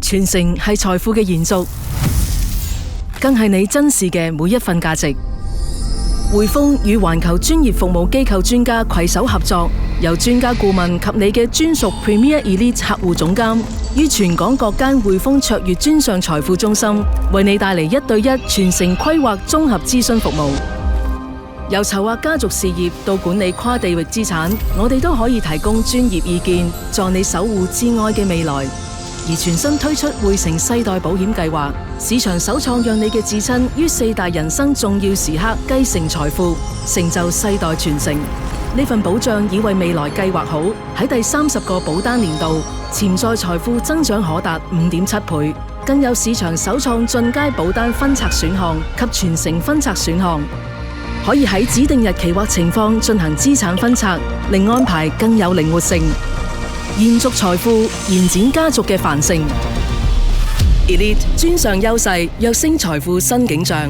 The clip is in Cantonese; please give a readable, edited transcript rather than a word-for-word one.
傳承係財富嘅延續，更係你珍視嘅每一份價值。匯豐與環球專業服務機構專家攜手合作，由專家顧問及你嘅專屬 Premier Elite 客戶總監，於全港各間匯豐卓越專上財富中心，為你帶嚟1對1傳承規劃綜合諮詢服務。由籌劃家族事業到管理跨地域資產，我哋都可以提供專業意見，助你守護至愛嘅未來。而全新推出匯成世代保險計劃，市場首創讓你嘅至親於4大人生重要時刻繼承財富，成就世代傳承。呢份保障已為未來計劃好，喺第30個保單年度，潛在財富增長可達5.7倍，更有市場首創進階保單分拆選項及傳承分拆選項，可以喺指定日期或情況進行資產分拆，令安排更有靈活性。延續財富，延展家族嘅繁盛。Elite 專上優勢，躍升財富新景象。